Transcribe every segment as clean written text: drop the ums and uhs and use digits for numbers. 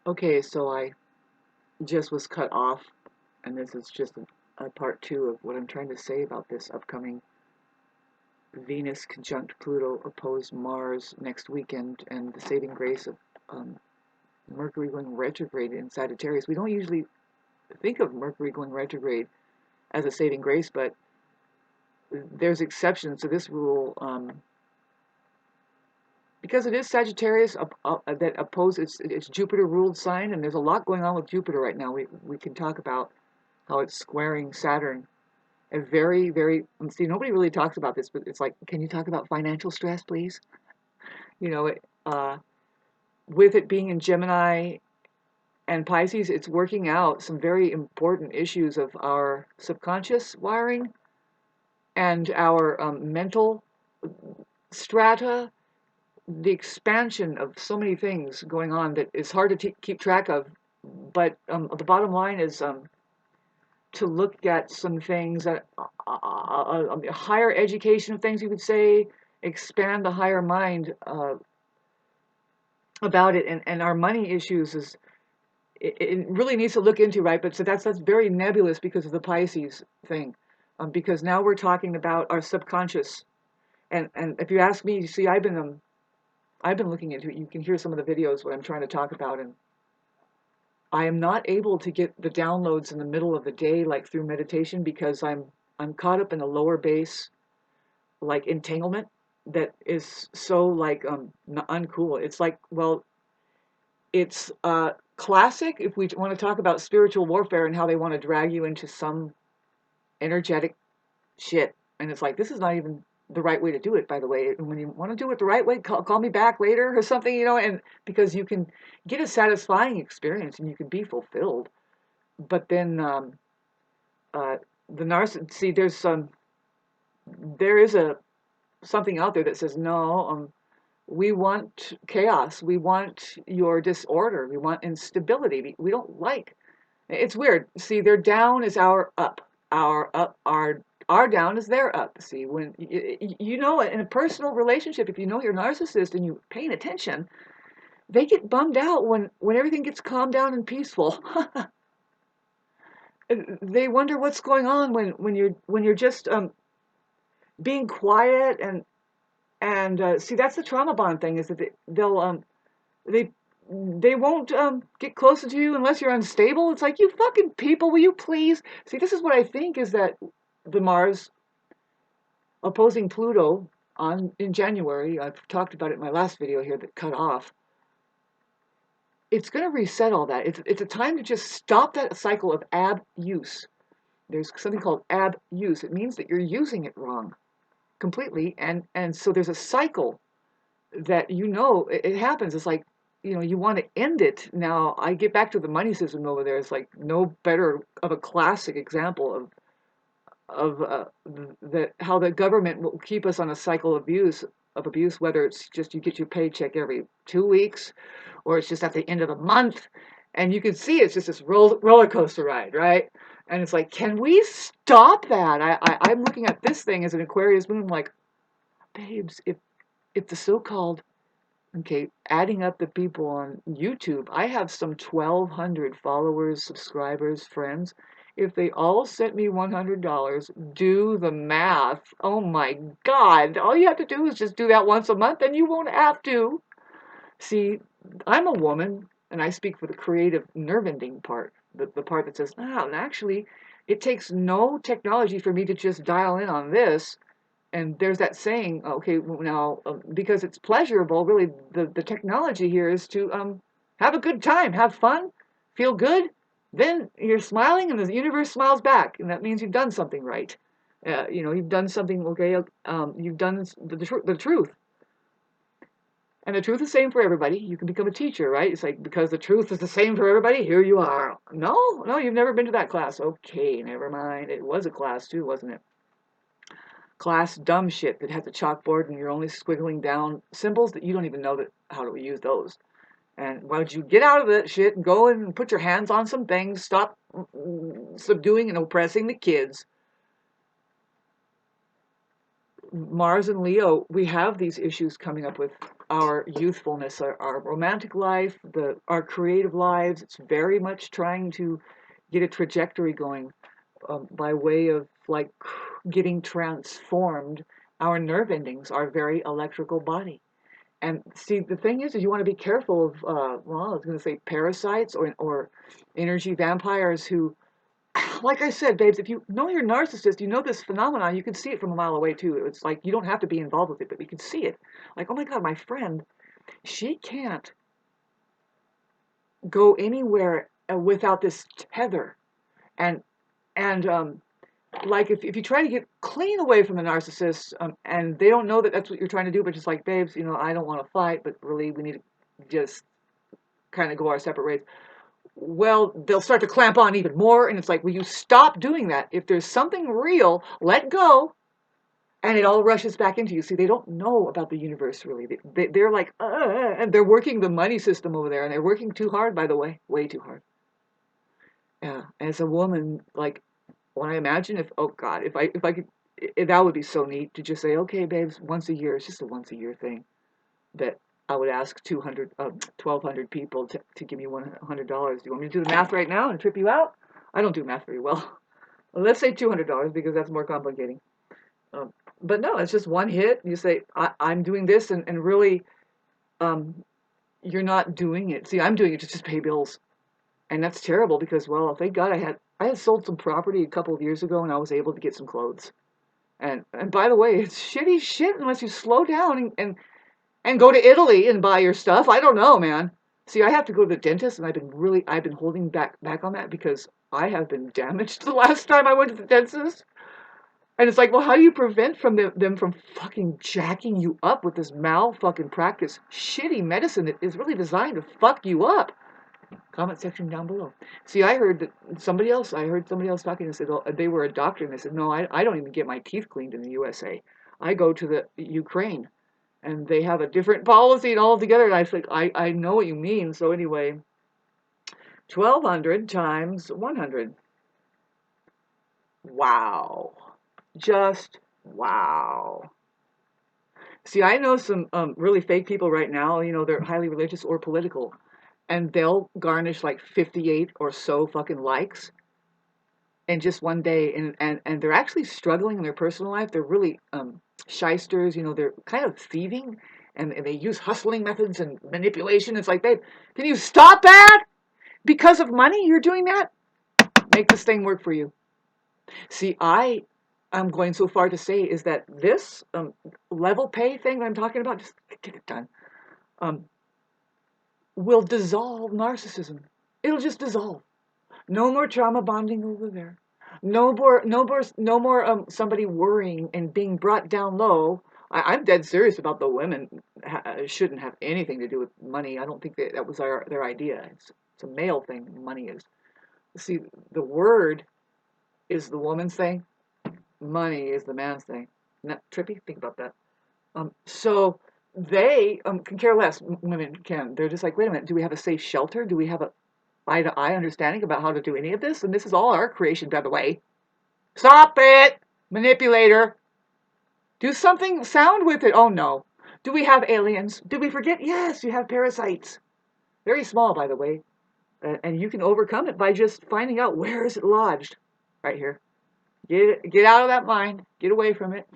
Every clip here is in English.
Okay, so I just was cut off, and this is just a part two of what I'm trying to say about this upcoming Venus conjunct Pluto opposed Mars next weekend and the saving grace of um, Mercury going retrograde in Sagittarius. We don't usually think of Mercury going retrograde as a saving grace, but there's exceptions to this rule because it is Sagittarius that opposes it's Jupiter ruled sign, and there's a lot going on with Jupiter right now. We can talk about how it's squaring Saturn. A very, very, see, nobody really talks about this, but it's like, can you talk about financial stress, please? You know, with it being in Gemini and Pisces, it's working out some very important issues of our subconscious wiring and our mental strata, the expansion of so many things going on that is hard to keep track of. But the bottom line is to look at some things that higher education of things, you would say, expand the higher mind about it, and our money issues is it really needs to look into, right? But so that's very nebulous because of the Pisces thing, because now we're talking about our subconscious, and if you ask me, you see, I've been looking into it. You can hear some of the videos what I'm trying to talk about, and I am not able to get the downloads in the middle of the day like through meditation because I'm caught up in a lower base like entanglement that is so like uncool. It's like, well, it's classic if we want to talk about spiritual warfare and how they want to drag you into some energetic shit. And it's like, this is not even the right way to do it, by the way. And when you want to do it the right way, call me back later or something, you know, and because you can get a satisfying experience and you can be fulfilled. But then uh, the narcissist, see, there is something out there that says, no, we want chaos. We want your disorder. We want instability. We don't like. It's weird. See, their down is our up. Our up, our down is their up. See, when you know in a personal relationship, if you know you're a narcissist and you're paying attention, they get bummed out when everything gets calmed down and peaceful. They wonder what's going on when you're just being quiet and see, that's the trauma bond thing, is that they they won't get closer to you unless you're unstable. It's like, you fucking people, will you please? See, this is what I think is that the Mars opposing Pluto in January, I've talked about it in my last video here that cut off. It's going to reset all that. It's a time to just stop that cycle of abuse. There's something called abuse. It means that you're using it wrong completely, and so there's a cycle that it happens. It's like, you want to end it. Now I get back to the money system over there. It's like no better of a classic example of that, how the government will keep us on a cycle of abuse, whether it's just you get your paycheck every 2 weeks or it's just at the end of the month, and you can see it's just this roller coaster ride, right? And it's like, can we stop that? I'm looking at this thing as an Aquarius moon, like, babes, if the so-called, okay, adding up the people on YouTube, I have some 1,200 followers, subscribers, friends. If they all sent me $100, do the math. Oh my God. All you have to do is just do that once a month and you won't have to. See, I'm a woman and I speak for the creative nerve ending part, the part that says, and actually, it takes no technology for me to just dial in on this. And there's that saying, okay, now, because it's pleasurable, really, the technology here is to have a good time, have fun, feel good. Then you're smiling and the universe smiles back. And that means you've done something right. You've done something, okay, you've done the truth. And the truth is the same for everybody. You can become a teacher, right? It's like, because the truth is the same for everybody, here you are. No, you've never been to that class. Okay, never mind. It was a class too, wasn't it? Class dumb shit that has a chalkboard and you're only squiggling down symbols that you don't even know how to use those. And why don't you get out of that shit and go and put your hands on some things, stop subduing and oppressing the kids. Mars and Leo, we have these issues coming up with our youthfulness, our romantic life, our creative lives. It's very much trying to get a trajectory going by way of like getting transformed. Our nerve endings are very electrical body. And see, the thing is you want to be careful of, well, I was going to say parasites or energy vampires who, like I said, babes, if you know you're a narcissist, you know this phenomenon, you can see it from a mile away too. It's like you don't have to be involved with it, but you can see it. Like, oh my God, my friend, she can't go anywhere without this tether. And and like if you try to get clean away from the narcissist, and they don't know that that's what you're trying to do, but just like, babes, I don't want to fight, but really we need to just kind of go our separate ways. Well, they'll start to clamp on even more, and it's like, will you stop doing that? If there's something real, let go, and it all rushes back into you. See, they don't know about the universe really. They're like, and they're working the money system over there, and they're working too hard, by the way too hard. Yeah, as a woman, like when I imagine if, oh God, if I could, that would be so neat to just say, okay, babes, once a year, it's just a once a year thing that I would ask 1,200 people to give me $100. Do you want me to do the math right now and trip you out? I don't do math very well. Let's say $200 because that's more complicating. Um, but no, it's just one hit. You say, I'm doing this, and really, um, you're not doing it. See, I'm doing it to just pay bills. And that's terrible because, well, thank God I had sold some property a couple of years ago and I was able to get some clothes. And by the way, it's shitty shit unless you slow down and go to Italy and buy your stuff. I don't know, man. See, I have to go to the dentist, and I've been holding back on that because I have been damaged the last time I went to the dentist. And it's like, well, how do you prevent them from fucking jacking you up with this fucking practice shitty medicine that is really designed to fuck you up? Comment section down below. See, I heard somebody else talking and said, oh, they were a doctor, and they said, no, I don't even get my teeth cleaned in the USA. I go to the Ukraine, and they have a different policy and all together. And I think I know what you mean. So anyway, 1,200 times 100. Wow. Just wow. See, I know some really fake people right now, they're highly religious or political, and they'll garnish like 58 or so fucking likes in just one day, and they're actually struggling in their personal life. They're really shysters, they're kind of thieving, and they use hustling methods and manipulation. It's like, babe, can you stop that? Because of money, you're doing that? Make this thing work for you. See, I'm going so far to say is that this level pay thing that I'm talking about, just get it done, um, will dissolve narcissism. It'll just dissolve. No more trauma bonding over there. No more somebody worrying and being brought down low. I'm dead serious about the women shouldn't have anything to do with money. I don't think that was their idea. It's a male thing. Money is. See, the word is the woman's thing. Money is the man's thing. Isn't that trippy? Think about that. So they can care less. Women can. They're just like, wait a minute. Do we have a safe shelter? Do we have a eye-to-eye understanding about how to do any of this? And this is all our creation, by the way. Stop it, manipulator. Do something sound with it. Oh no. Do we have aliens? Did we forget? Yes, you have parasites. Very small, by the way. And you can overcome it by just finding out where is it lodged. Right here. Get out of that mind. Get away from it.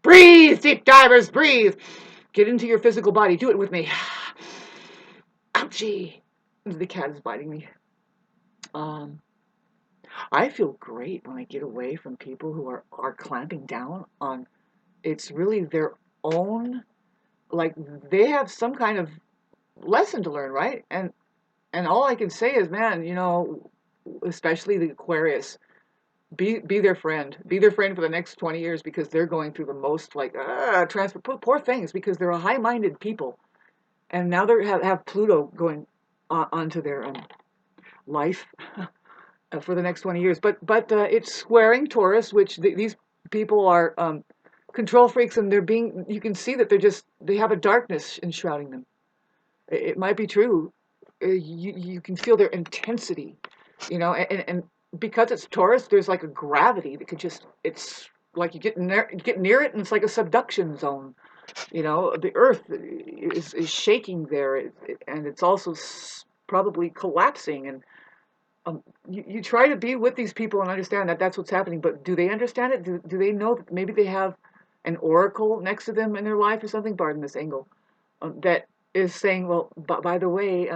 Breathe, deep divers, breathe. Get into your physical body. Do it with me. Ouchie. The cat is biting me. I feel great when I get away from people who are clamping down on, it's really their own, like they have some kind of lesson to learn, right? And all I can say is, man, especially the Aquarius, be their friend. Be their friend for the next 20 years because they're going through the most like transfer poor things because they're a high-minded people. And now they have Pluto going onto their life for the next 20 years. But it's squaring Taurus, which these people are control freaks, and you can see that they have a darkness enshrouding them. It might be true. You can feel their intensity, and because it's Taurus, there's like a gravity that could just, it's like you get near it, and it's like a subduction zone. You know, the Earth is shaking there, and it's also probably collapsing. And you try to be with these people and understand that that's what's happening, but do they understand it? Do they know that maybe they have an oracle next to them in their life or something? Pardon this angle, that is saying, well, by the way,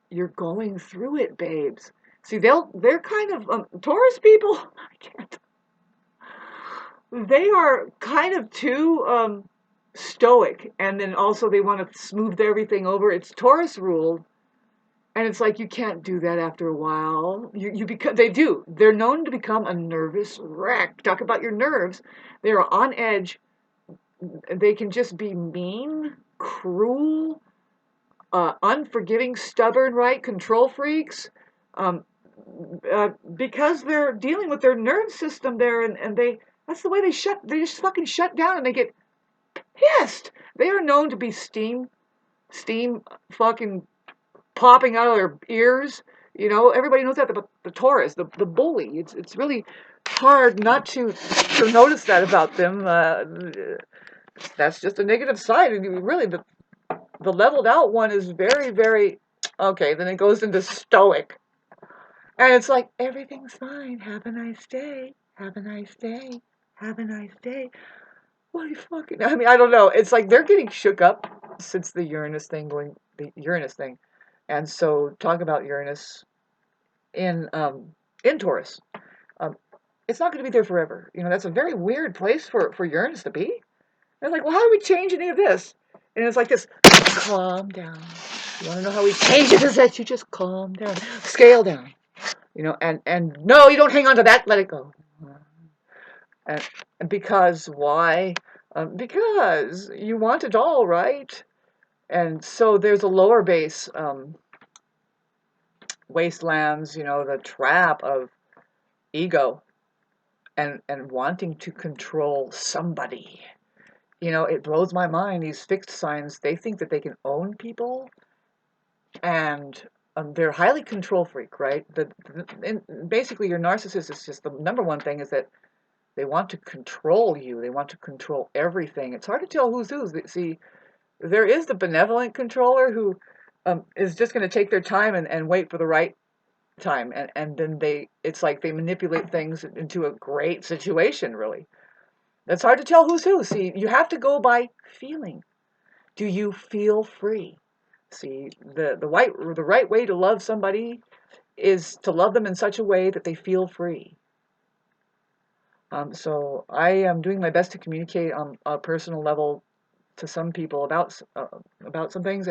you're going through it, babes. See, they're kind of Taurus people. I can't. They are kind of too stoic, and then also they want to smooth everything over. It's Taurus ruled, and it's like you can't do that after a while. You become they do. They're known to become a nervous wreck. Talk about your nerves. They are on edge. They can just be mean, cruel, unforgiving, stubborn, right? Control freaks. Um, because they're dealing with their nerve system there, and that's the way they just fucking shut down, and they get pissed. They are known to be steam fucking popping out of their ears. You know, everybody knows that about the Taurus, the bully. It's really hard not to notice that about them. That's just a negative side, and really the leveled out one is very, very okay. Then it goes into stoic, and it's like everything's fine. Have a nice day. Have a nice day. Have a nice day. What fucking? I mean, I don't know. It's like they're getting shook up since the Uranus thing, and so talk about Uranus in Taurus. Um, it's not going to be there forever. You know, that's a very weird place for Uranus to be. And it's like, well, how do we change any of this? And it's like this. Calm down. You want to know how we change it? Is that you just calm down, scale down. You know, and no, you don't hang on to that. Let it go. And because why? Because you want it all, right? And so there's a lower base wastelands, you know, the trap of ego and wanting to control somebody. You know, it blows my mind. These fixed signs, they think that they can own people, and they're highly control freak, right? Basically, your narcissist is just the number one thing is that they want to control you. They want to control everything. It's hard to tell who's who's. See, there is the benevolent controller who is just going to take their time and wait for the right time. And then it's like they manipulate things into a great situation, really. It's hard to tell who's who. See, you have to go by feeling. Do you feel free? See, the right way to love somebody is to love them in such a way that they feel free. So I am doing my best to communicate on a personal level to some people about some things,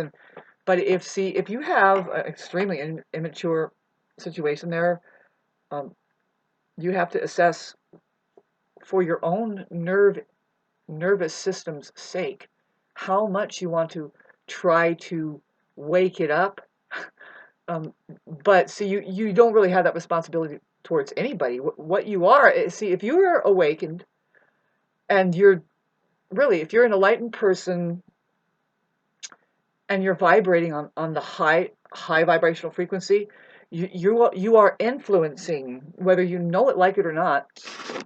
but if you have an extremely immature situation there, you have to assess for your own nervous system's sake how much you want to try to wake it up. But see, you don't really have that responsibility towards anybody. What you are, see, if you're awakened and if you're an enlightened person and you're vibrating on the high vibrational frequency, you are influencing, whether you know it, like it or not,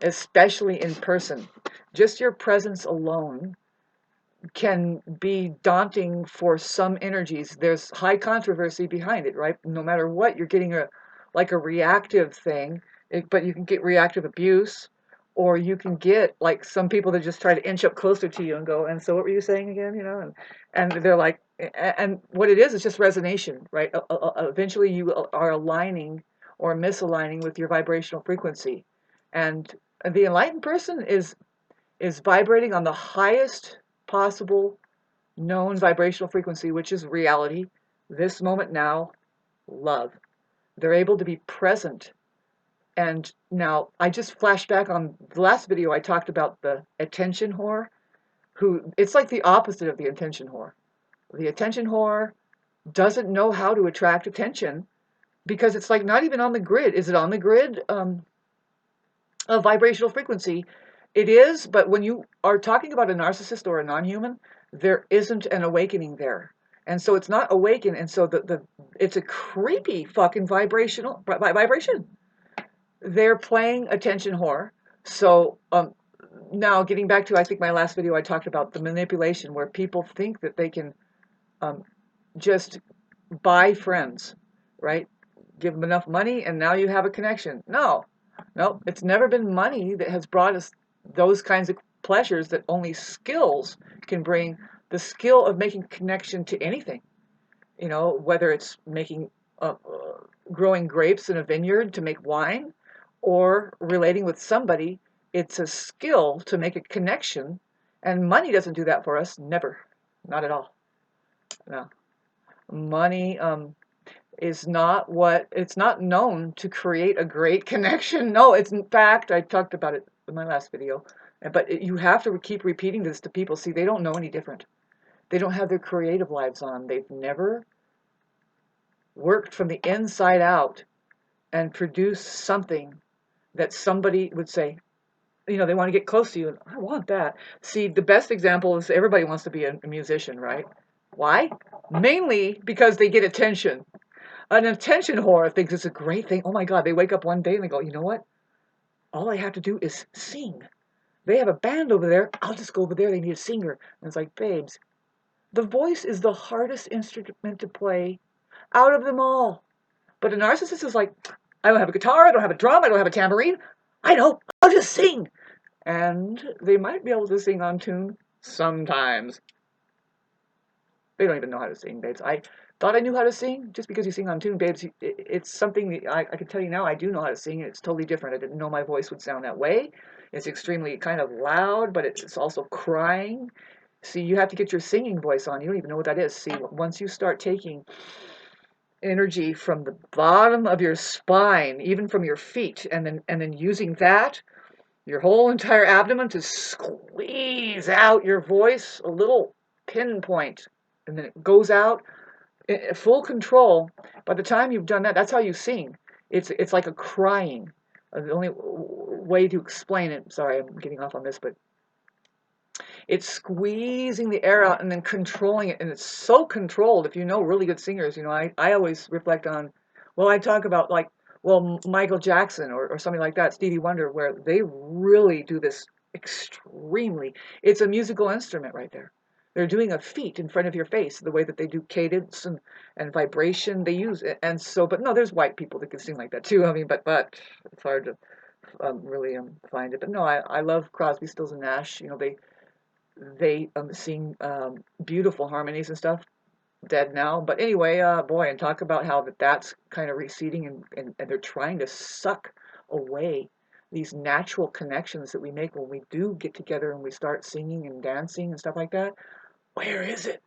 especially in person. Just your presence alone can be daunting for some energies. There's high controversy behind it, right? No matter what, you're getting a reactive thing, but you can get reactive abuse, or you can get like some people that just try to inch up closer to you and go, and so what were you saying again, you know? And they're like, and what it is just resonation, right? Eventually you are aligning or misaligning with your vibrational frequency. And the enlightened person is vibrating on the highest possible known vibrational frequency, which is reality, this moment now, love. They're able to be present. And now I just flashed back on the last video. I talked about the attention whore, who it's like the opposite of the attention whore. The attention whore doesn't know how to attract attention because it's like not even on the grid. Is it on the grid of vibrational frequency? It is, but when you are talking about a narcissist or a non-human, there isn't an awakening there. And so it's not awakened, and so it's a creepy fucking vibration. They're playing attention whore. So now getting back to, I think my last video, I talked about the manipulation where people think that they can um, just buy friends, right? Give them enough money and now you have a connection. No, no, it's never been money that has brought us those kinds of pleasures that only skills can bring. The skill of making connection to anything, you know, whether it's making, growing grapes in a vineyard to make wine or relating with somebody, it's a skill to make a connection. And money doesn't do that for us, never, not at all. No, money is not it's not known to create a great connection. No, it's, in fact, I talked about it in my last video, but you have to keep repeating this to people. See, they don't know any different. They don't have their creative lives on. They've never worked from the inside out and produced something that somebody would say, you know, they want to get close to you. And I want that. See, the best example is everybody wants to be a musician, right? Why? Mainly because they get attention. An attention whore thinks it's a great thing. Oh my God, they wake up one day and they go, you know what? All I have to do is sing. They have a band over there. I'll just go over there. They need a singer. And it's like, babes, the voice is the hardest instrument to play out of them all. But a narcissist is like, I don't have a guitar. I don't have a drum. I don't have a tambourine. I know. I'll just sing. And they might be able to sing on tune sometimes. They don't even know how to sing, babes. I thought I knew how to sing. Just because you sing on tune, babes, it's something that I can tell you now I do know how to sing, and it's totally different. I didn't know my voice would sound that way. It's extremely kind of loud, but it's also crying. See, you have to get your singing voice on. You don't even know what that is. See, once you start taking energy from the bottom of your spine, even from your feet, and then using that, your whole entire abdomen, to squeeze out your voice, a little pinpoint, and then it goes out, full control. By the time you've done that, that's how you sing. It's like a crying. The only way to explain it, sorry, I'm getting off on this, but it's squeezing the air out and then controlling it. And it's so controlled. If you know really good singers, you know, I always reflect on, well, I talk about like, well, Michael Jackson or something like that, Stevie Wonder, where they really do this extremely. It's a musical instrument right there. They're doing a feat in front of your face, the way that they do cadence and vibration. They use it. And so, but no, there's white people that can sing like that too. I mean, but it's hard to really find it. But no, I love Crosby, Stills and Nash. You know, they sing beautiful harmonies and stuff. Dead now, but anyway, boy, and talk about how that's kind of receding, and they're trying to suck away these natural connections that we make when we do get together and we start singing and dancing and stuff like that. Where is it?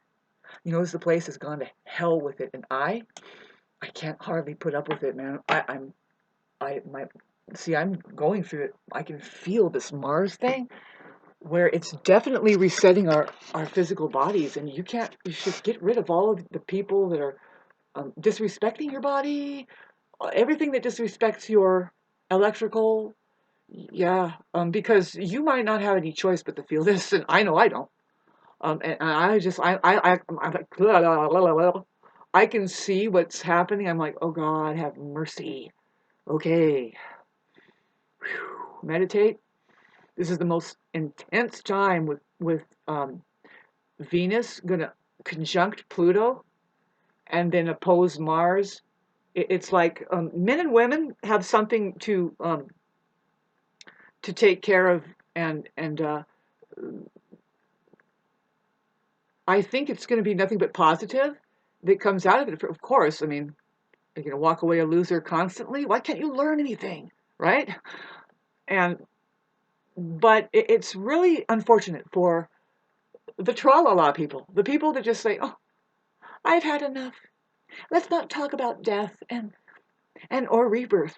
You know, the place has gone to hell with it, and I can't hardly put up with it, man. I'm going through it. I can feel this Mars thing, where it's definitely resetting our physical bodies, and you should get rid of all of the people that are disrespecting your body, everything that disrespects your electrical, yeah, because you might not have any choice but to feel this, and I know I don't, and I'm like, blah, blah, blah, blah, blah. I can see what's happening. I'm like, oh God, have mercy. Okay, whew. Meditate. This is the most intense time with Venus gonna conjunct Pluto and then oppose Mars. It's like men and women have something to take care of, and I think it's going to be nothing but positive that comes out of it. Of course, I mean, you're going to walk away a loser constantly. Why can't you learn anything, right? And but it's really unfortunate for the tra-la-la people, the people that just say, "Oh, I've had enough. Let's not talk about death and or rebirth."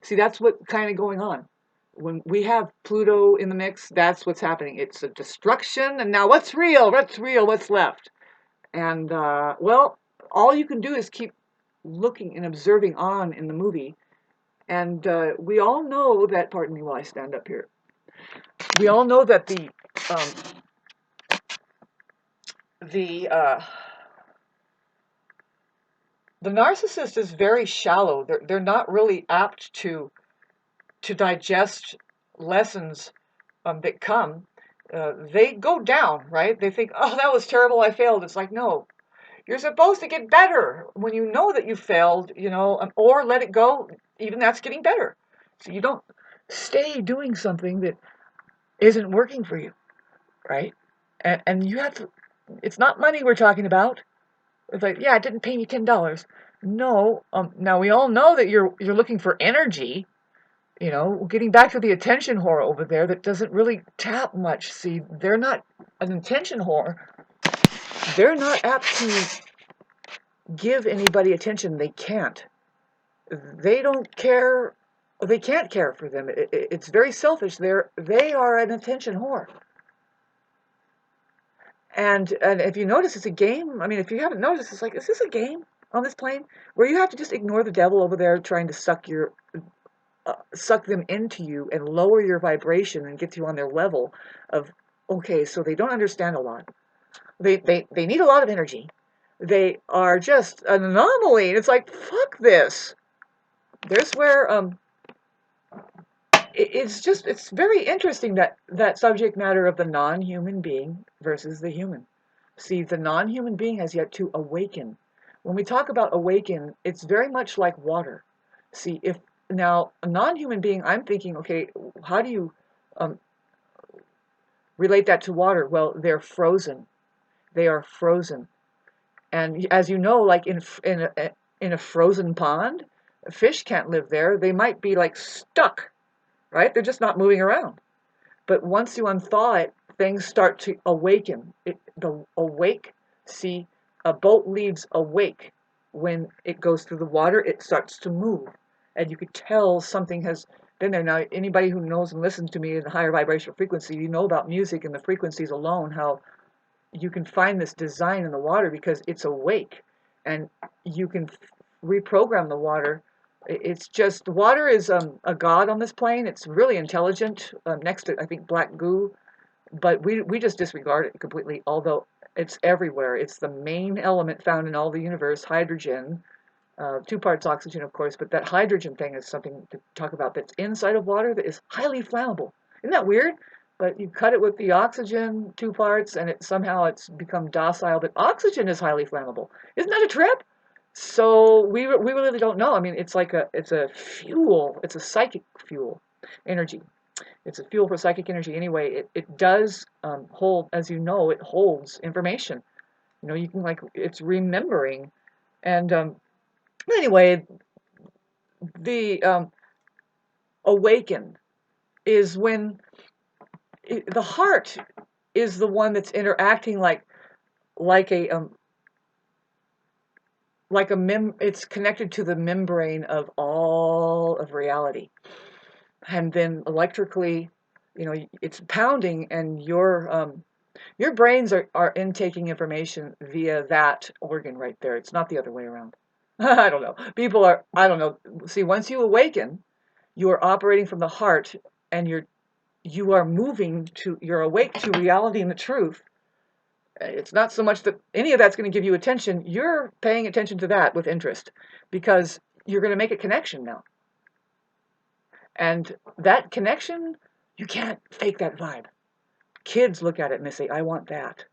See, that's what kind of going on. When we have Pluto in the mix, that's what's happening. It's a destruction, and now what's real? What's real? What's left? And well, all you can do is keep looking and observing on in the movie. And we all know that. Pardon me while I stand up here. We all know that um, the the narcissist is very shallow. They're not really apt to digest lessons that come, they go down, right? They think, oh, that was terrible, I failed. It's like, no, you're supposed to get better when you know that you failed, or let it go. Even that's getting better. So you don't stay doing something that isn't working for you, right? And you have to, it's not money we're talking about. It's like, yeah, it didn't pay me $10. No, now we all know that you're looking for energy, getting back to the attention whore over there that doesn't really tap much. See, they're not an attention whore. They're not apt to give anybody attention they can't. They don't care. They can't care for them. It's very selfish. They are an attention whore. And if you notice, it's a game. I mean, if you haven't noticed, it's like, is this a game on this plane where you have to just ignore the devil over there trying to suck them into you and lower your vibration and get you on their level of, okay, so they don't understand a lot. They need a lot of energy. They are just an anomaly. And it's like, fuck this. There's where it's very interesting that subject matter of the non-human being versus the human. See, the non-human being has yet to awaken. When we talk about awaken, it's very much like water. See, if now a non-human being, I'm thinking, okay, how do you um, relate that to water? Well, they're frozen. They are frozen, and as you know, like in a frozen pond, a fish can't live there. They might be like stuck, right? They're just not moving around. But once you unthaw it, things start to awaken. The awake, see, a boat leaves awake. When it goes through the water, it starts to move. And you could tell something has been there. Now, anybody who knows and listens to me in the higher vibrational frequency, you know about music and the frequencies alone, how you can find this design in the water because it's awake. And you can reprogram the water. It's just, water is a god on this plane. It's really intelligent, next to, I think, black goo, but we just disregard it completely, although it's everywhere. It's the main element found in all the universe, hydrogen, 2 parts oxygen, of course, but that hydrogen thing is something to talk about that's inside of water that is highly flammable. Isn't that weird? But you cut it with the oxygen, 2 parts, and somehow it's become docile, but oxygen is highly flammable. Isn't that a trip? So we really don't know. I mean, it's a fuel. It's a psychic fuel, energy. It's a fuel for psychic energy. Anyway, it does hold, as you know, it holds information. You can, like, it's remembering. And anyway, the awaken is when the heart is the one that's interacting like a it's connected to the membrane of all of reality, and then electrically, it's pounding, and your brains are intaking information via that organ right there. It's not the other way around. I don't know. I don't know. See, once you awaken, you are operating from the heart, and you're awake to reality and the truth. It's not so much that any of that's going to give you attention. You're paying attention to that with interest because you're going to make a connection now. And that connection, you can't fake that vibe. Kids look at it and they say, I want that.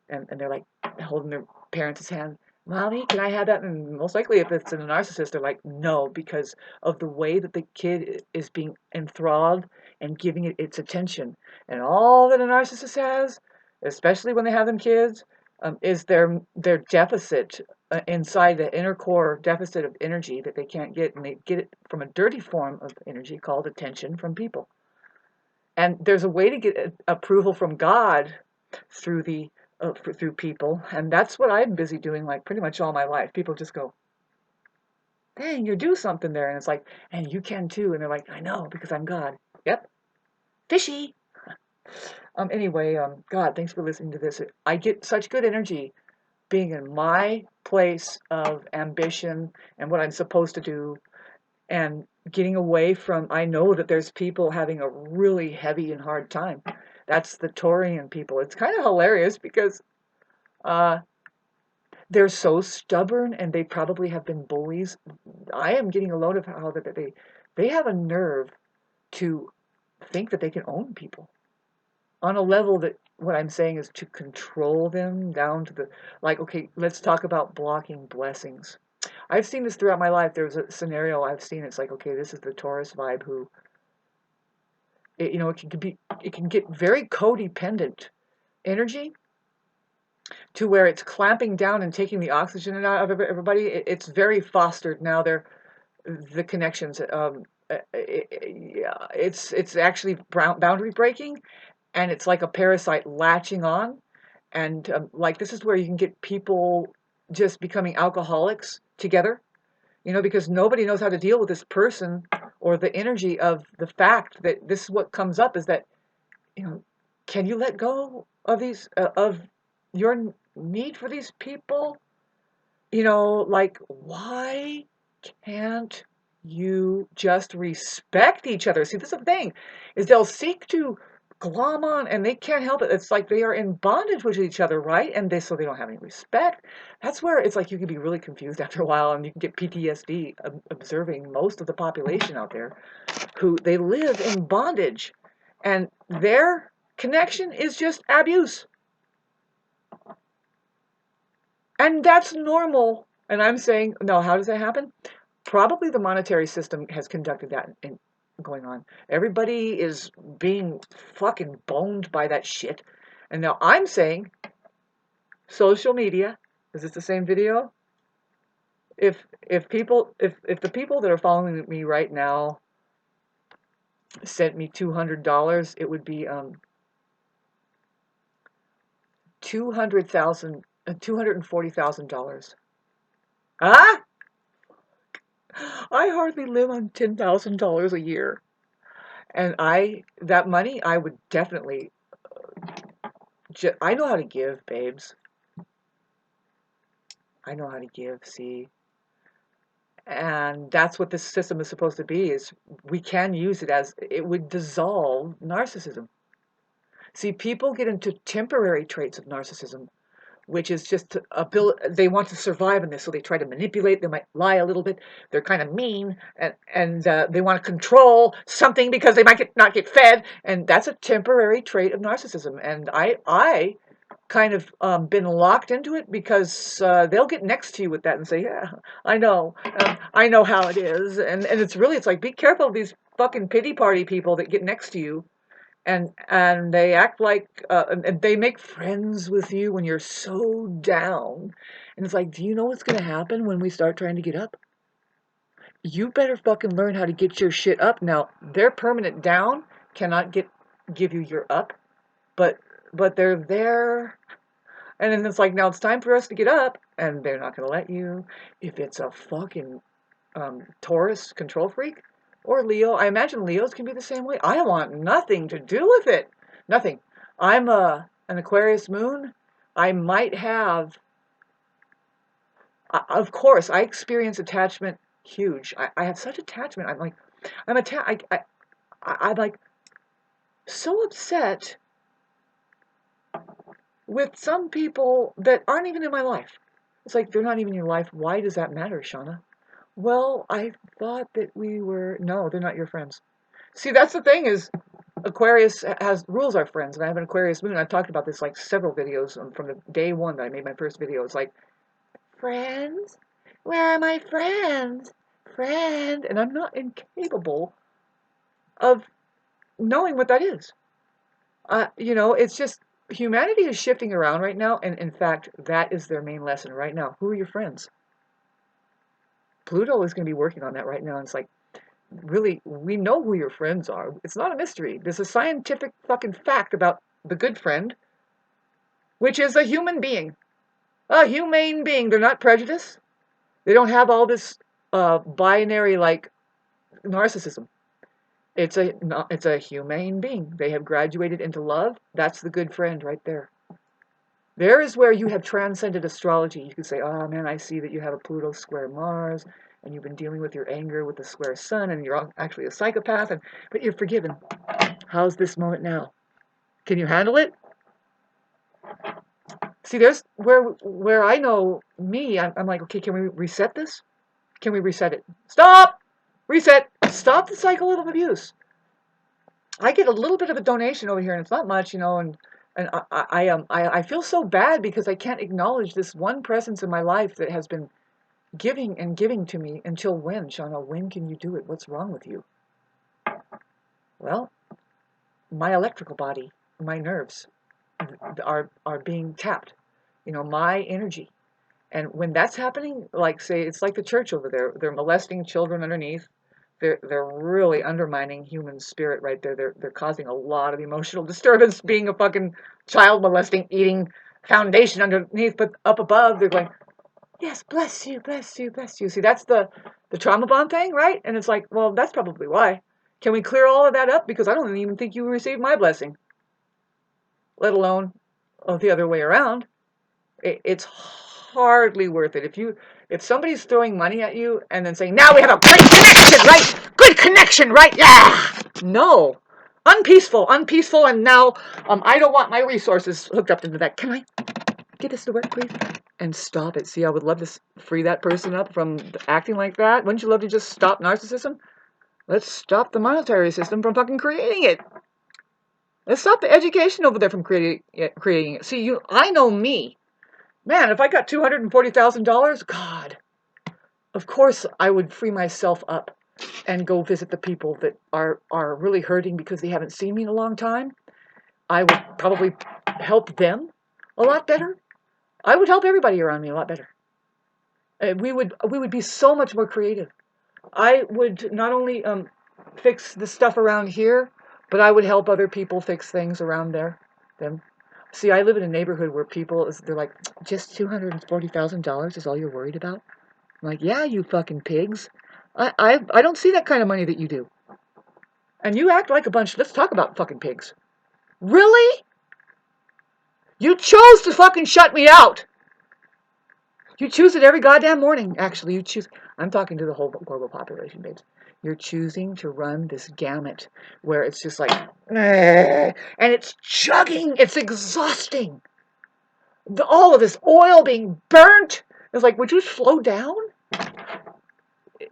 And they're like holding their parents' hand. Mommy, can I have that? And most likely, if it's a narcissist, they're like, no, because of the way that the kid is being enthralled and giving it its attention. And all that a narcissist has, especially when they have them kids, is their deficit inside the inner core deficit of energy that they can't get. And they get it from a dirty form of energy called attention from people. And there's a way to get approval from God through through people, and that's what I'm busy doing, like, pretty much all my life. People just go, dang, you do something there, and it's like, and you can too, and they're like, I know, because I'm God. Yep, fishy. Anyway, God, thanks for listening to this. I get such good energy being in my place of ambition and what I'm supposed to do, and getting away from, I know that there's people having a really heavy and hard time. That's the Taurian people. It's kind of hilarious because they're so stubborn, and they probably have been bullies. I am getting a load of how that they have a nerve to think that they can own people. on a level that what I'm saying is to control them down to the, like, okay, let's talk about blocking blessings. I've seen this throughout my life. There's a scenario I've seen. It's like, okay, this is the Taurus vibe who, it, it can get very codependent energy to where it's clamping down and taking the oxygen out of everybody. It's very fostered now. The connections. Yeah, it's actually boundary breaking, and it's like a parasite latching on, and like this is where you can get people just becoming alcoholics together, because nobody knows how to deal with this person or the energy of the fact that this is what comes up is that, can you let go of these of your need for these people? Like, why can't you just respect each other? See, this is the thing, is they'll seek to glom on and they can't help it. It's like they are in bondage with each other, right? And so they don't have any respect. That's where it's like you can be really confused after a while, and you can get PTSD observing most of the population out there who they live in bondage, and their connection is just abuse. And that's normal. And I'm saying, no, how does that happen? Probably the monetary system has conducted that in going on. Everybody is being fucking boned by that shit. And now I'm saying, social media, is this the same video? If the people that are following me right now sent me $200, it would be $240,000. Ah, I hardly live on $10,000 a year. And that money, I would definitely, I know how to give, babes. I know how to give, see. And that's what this system is supposed to be, is we can use it as, it would dissolve narcissism. See, people get into temporary traits of narcissism, which is just they want to survive in this, so they try to manipulate, they might lie a little bit, they're kind of mean, and they want to control something because they might not get fed, and that's a temporary trait of narcissism. And I kind of been locked into it because they'll get next to you with that and say, yeah, I know how it is, and it's like, be careful of these fucking pity party people that get next to you, and they act like and they make friends with you when you're so down, and it's like, do you know what's going to happen when we start trying to get up? You better fucking learn how to get your shit up. Now, their permanent down cannot give you your up, but they're there, and then it's like, now it's time for us to get up, and they're not going to let you. If it's a fucking Taurus control freak, or Leo. I imagine Leos can be the same way. I want nothing to do with it. Nothing. I'm an Aquarius moon. I might have, of course, I experience attachment huge. I have such attachment. I'm like so upset with some people that aren't even in my life. It's like, they're not even in your life. Why does that matter, Shauna? Well, I thought that we were... No, they're not your friends. See, that's the thing, is Aquarius rules our friends, and I have an Aquarius moon. I've talked about this like several videos from the day one that I made my first video. It's like, friends? Where are my friends? Friend? And I'm not incapable of knowing what that is. It's just, humanity is shifting around right now, and in fact, that is their main lesson right now. Who are your friends? Pluto is going to be working on that right now, and it's like, really, we know who your friends are. It's not a mystery. There's a scientific fucking fact about the good friend, which is a human being. A humane being. They're not prejudiced. They don't have all this binary, like, narcissism. It's a humane being. They have graduated into love. That's the good friend right there. There is where you have transcended astrology. You could say, oh man, I see that you have a Pluto square Mars, and you've been dealing with your anger with the square Sun, and you're actually a psychopath, but you're forgiven. How's this moment now? Can you handle it? See, there's where I know me, I'm like, okay, can we reset this? Can we reset it? Stop! Reset! Stop the cycle of abuse. I get a little bit of a donation over here, and it's not much, and I feel so bad because I can't acknowledge this one presence in my life that has been giving and giving to me until when, Shauna? When can you do it? What's wrong with you? Well, my electrical body, my nerves are being tapped. My energy. And when that's happening, like say it's like the church over there, they're molesting children underneath. They're really undermining human spirit right there. They're causing a lot of emotional disturbance being a fucking child molesting eating foundation underneath, but up above they're going, yes, bless you, bless you, bless you. See, that's the trauma bond thing, right? And it's like, well, that's probably why. Can we clear all of that up? Because I don't even think you received my blessing, let alone the other way around. It's hardly worth it. If somebody's throwing money at you and then saying, now we have a great connection, right? Good connection, right? Yeah. No. Unpeaceful, and now I don't want my resources hooked up into that. Can I get this to work, please? And stop it. See, I would love to free that person up from acting like that. Wouldn't you love to just stop narcissism? Let's stop the monetary system from fucking creating it. Let's stop the education over there from creating it. See, I know me. Man, if I got $240,000, God, of course I would free myself up and go visit the people that are really hurting because they haven't seen me in a long time. I would probably help them a lot better. I would help everybody around me a lot better. We would be so much more creative. I would not only fix the stuff around here, but I would help other people fix things around them. See, I live in a neighborhood where they're like, just $240,000 is all you're worried about? I'm like, yeah, you fucking pigs. I don't see that kind of money that you do. And you act like a bunch. Let's talk about fucking pigs. Really? You chose to fucking shut me out. You choose it every goddamn morning. Actually, you choose. I'm talking to the whole global population, babes. You're choosing to run this gamut where it's just like, and it's chugging. It's exhausting. All of this oil being burnt. It's like, would you slow down?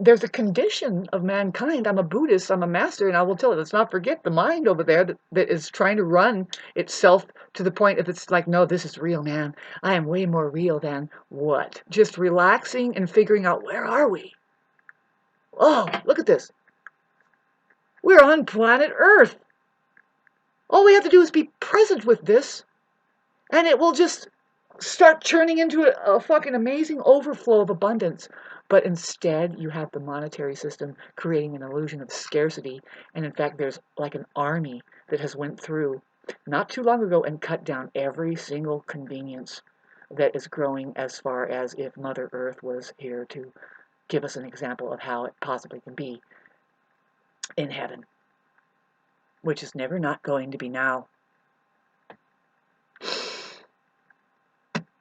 There's a condition of mankind. I'm a Buddhist, I'm a master, and I will tell it. Let's not forget the mind over there that is trying to run itself to the point of it's like, no, this is real, man. I am way more real than what? Just relaxing and figuring out, where are we? Oh, look at this. We're on planet Earth. All we have to do is be present with this, and it will just start turning into a fucking amazing overflow of abundance. But instead, you have the monetary system creating an illusion of scarcity. And in fact, there's like an army that has went through not too long ago and cut down every single convenience that is growing, as far as if Mother Earth was here to give us an example of how it possibly can be in heaven, which is never not going to be now.